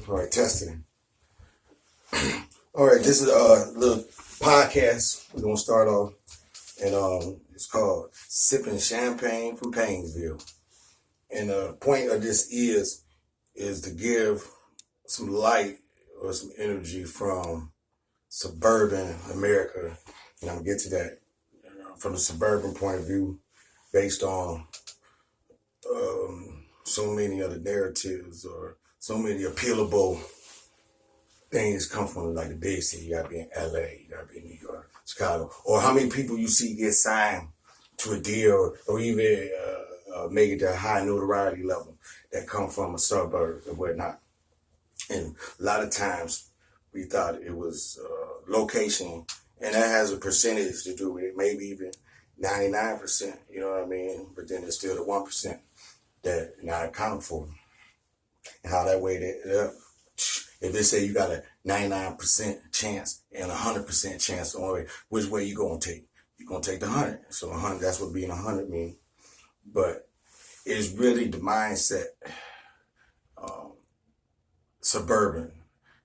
All right, testing. All right, this is a little podcast. We're gonna start off, and it's called "Sipping Champagne from Painesville." And the point of this is to give some light or some energy from suburban America, and I'm gonna get to that from the suburban point of view, based on so many other narratives or so many appealable things come from like the big city. You gotta be in LA, you gotta be in New York, Chicago, or how many people you see get signed to a deal or even make it to a high notoriety level that come from a suburb or whatnot. And a lot of times we thought it was location, and that has a percentage to do with it, maybe even 99%, you know what I mean? But then there's still the 1% that not accounted for. And how that weighted up. If they say you got a 99% chance and a 100% chance on which way you gonna take? You're gonna take the 100. So 100, that's what being 100 means. But it's really the mindset, suburban,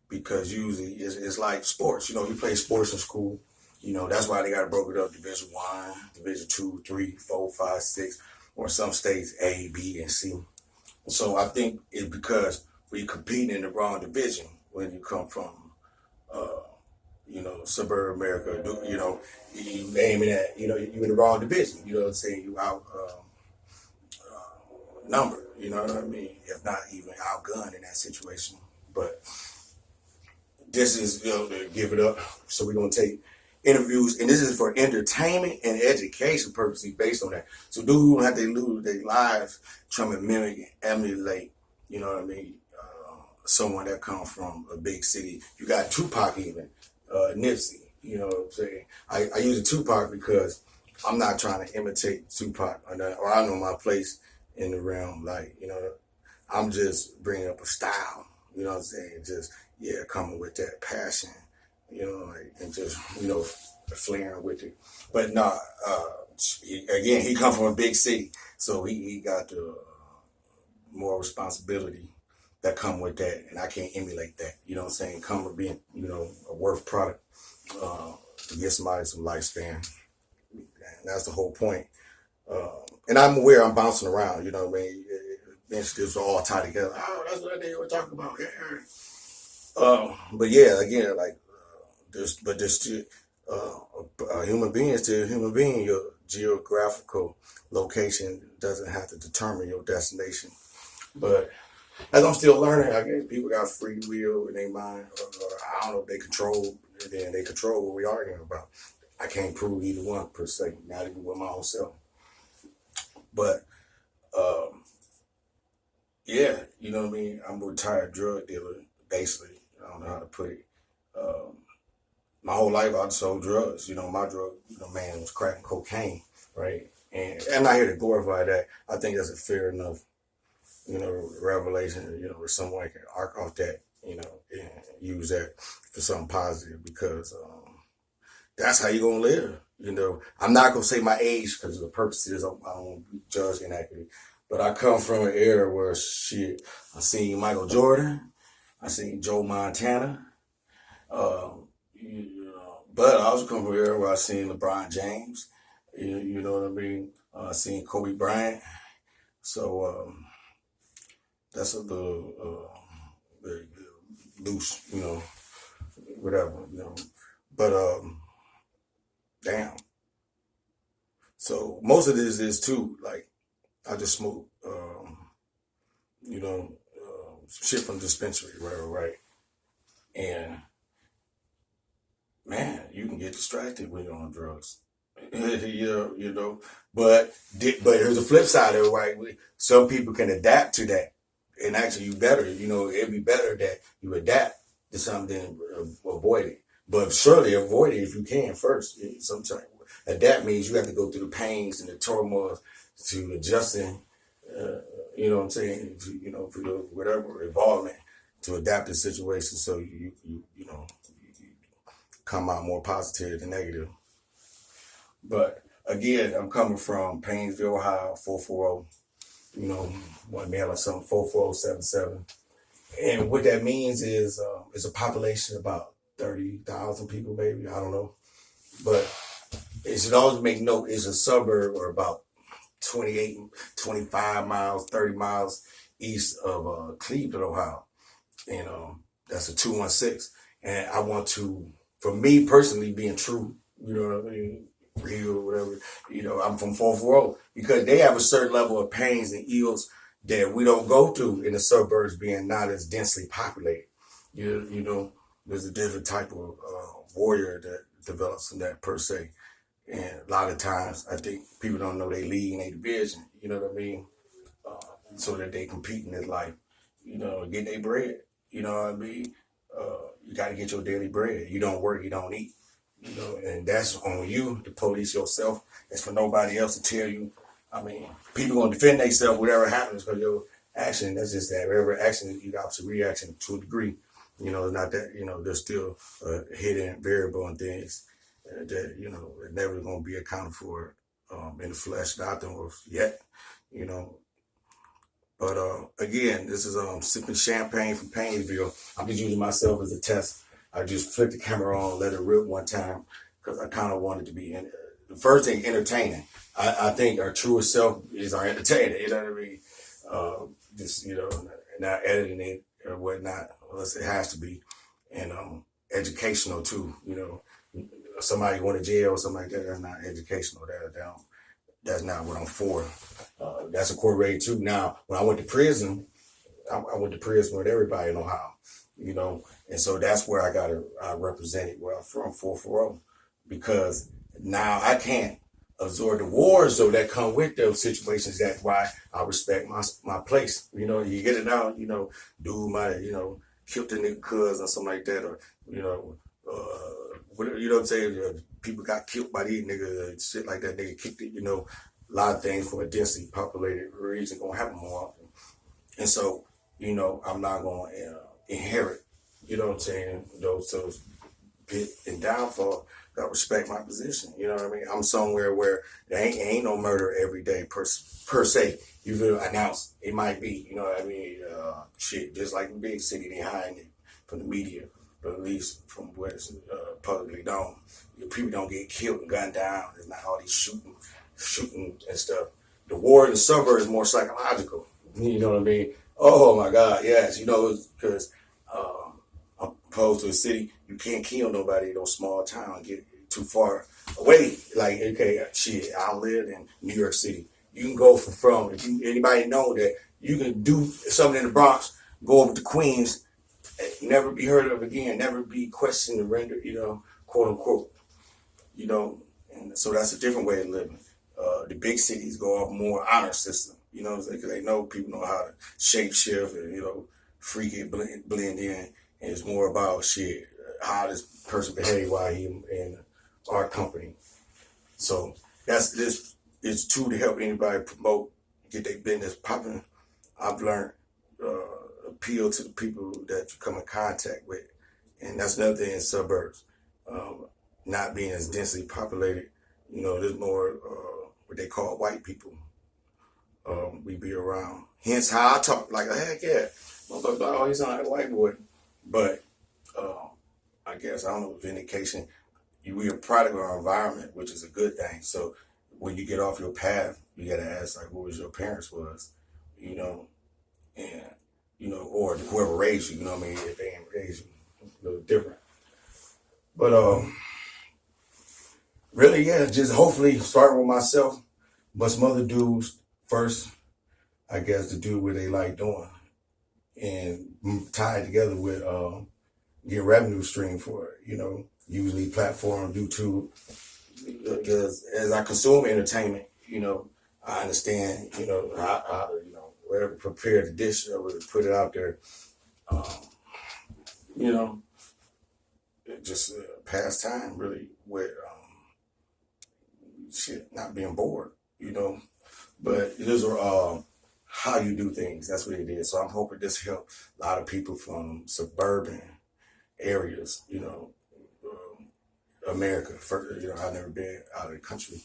because usually it's like sports. You know, you play sports in school. You know, that's why they got to broke it up: Division 1, Division 2, 3, 4, 5, 6, or some states A, B, and C. So I think it's because we compete in the wrong division when you come from, suburban America. You know, you aiming at, you in the wrong division. You know what I'm saying? You out numbered. You know what I mean? If not even outgunned in that situation. But this is, to give it up. So we're gonna take interviews, and this is for entertainment and education purposes based on that. So dudes don't have to lose their lives trying to mimic and emulate, you know what I mean, someone that comes from a big city. You got Tupac even, Nipsey, you know what I'm saying? I use a Tupac because I'm not trying to imitate Tupac, or I know my place in the realm, like, I'm just bringing up a style, you know what I'm saying? Just, coming with that passion, and just, flaring with it. But no, he come from a big city, so he got the more responsibility that come with that, and I can't emulate that. You know what I'm saying? Come with being, a worth product to get somebody some lifespan. And that's the whole point. And I'm aware I'm bouncing around, you know what I mean? This all tied together. Oh, that's what they were talking about. But yeah, again, like, there's still, a human being is still a human being. Your geographical location doesn't have to determine your destination. But as I'm still learning, I guess people got free will in their mind, or I don't know if they control what we arguing about. I can't prove either one per se, not even with my own self. But you know what I mean? I'm a retired drug dealer, basically. I don't know how to put it. My whole life I sold drugs. My drug, man, was crack and cocaine, right? And I'm not here to glorify that. I think that's a fair enough, revelation, where someone can arc off that, and use that for something positive, because that's how you're gonna live. I'm not gonna say my age because of the purposes. I don't judge inaccurately, but I come from an era where I seen Michael Jordan, I seen Joe Montana, but I also come from an era where I seen LeBron James, you know what I mean. I seen Kobe Bryant, so that's the loose, whatever, but damn. So most of this is too, like, I just smoke, shit from dispensary, right. And man, you can get distracted when you're on drugs, But here's the flip side of it, right? Some people can adapt to that, and actually, you better, it'd be better that you adapt to something than avoid it. But surely avoid it if you can first. Sometimes adapt means you have to go through the pains and the turmoil to adjusting. You know what I'm saying? For the whatever involvement to adapt to the situation, so you come out more positive than negative. But again, I'm coming from Painesville, Ohio, 440. One mail or something, 44077. And what that means is it's a population of about 30,000 people, maybe. I don't know. But it should always make note it's a suburb or about 28, 25 miles, 30 miles east of Cleveland, Ohio. And that's a 216. And I want to, for me personally, being true, you know what I mean, real, whatever, I'm from 440 because they have a certain level of pains and ills that we don't go through in the suburbs being not as densely populated. There's a different type of warrior that develops from that per se. And a lot of times, I think people don't know they league and they division, you know what I mean? So that they compete in this life, get their bread, you know what I mean? You got to get your daily bread. You don't work, you don't eat, and that's on you to police yourself. It's for nobody else to tell you. I mean, people going to defend themselves, whatever happens, because your action, that's just that. Every action, you got opposite reaction to a degree. It's not that, there's still a hidden variable in things that, are never going to be accounted for in the flesh, not yet, you know. But again, this is sipping champagne from PAINEsville. I'm just using myself as a test. I just flipped the camera on, let it rip one time, because I kind of wanted to be in. The first thing, entertaining. I think our truest self is our entertainer. You know what I mean? Just not editing it or whatnot, unless it has to be, and educational too. Somebody going to jail or something like that. That's not educational. That's not what I'm for. That's a core rate too. Now, when I went to prison, I went to prison with everybody in Ohio, and so that's where I represented where I'm from, 440, because now I can't absorb the wars though that come with those situations. That's why I respect my place. You get it out. Dude might killed the nigga cuz or something like that, or whatever, what I'm saying. People got killed by these niggas, shit like that. Nigga kicked it. A lot of things from a densely populated region gonna happen more often, and so I'm not gonna inherit. You know what I'm saying? Those pit and downfall. Got respect my position. You know what I mean? I'm somewhere where there ain't no murder every day per se. You will announce it might be. You know what I mean? Shit, just like in big city, they hiding it from the media, but at least from what is publicly known, people don't get killed and gunned down. There's not all these shooting and stuff. The war in the suburbs is more psychological. You know what I mean? Oh my God, yes. Because opposed to a city, you can't kill nobody in no small town, get too far away. Like, okay, shit, I live in New York City. You can go from if anybody know that you can do something in the Bronx, go over to Queens, never be heard of again, never be questioned and rendered, quote unquote. And so that's a different way of living. The big cities go off more honor system, because they know people know how to shape shift and, freak it, blend in. And it's more about shit, how this person behave while he in our company. So this is to help anybody promote, get their business popping. I've learned appeal to the people that you come in contact with. And that's another thing in suburbs. Not being as densely populated, there's more what they call white people. We be around. Hence how I talk, like, heck yeah. Motherfucker, oh, he sound like a white boy. But I guess, I don't know, vindication, we're a product of our environment, which is a good thing. So when you get off your path, you got to ask, like, what was your parents was, and, or whoever raised you, you know what I mean? If they ain't raised you, a little different. But really, yeah, just hopefully starting with myself, but some other dudes first, I guess, to do what they like doing and tie it together with get revenue stream for it, usually platform, YouTube, because as I consume entertainment, I understand, how whatever prepare the dish or put it out there, just pass time really with shit, not being bored, but it is how you do things. That's what it is. So I'm hoping this helped a lot of people from suburban areas, America. I've never been out of the country,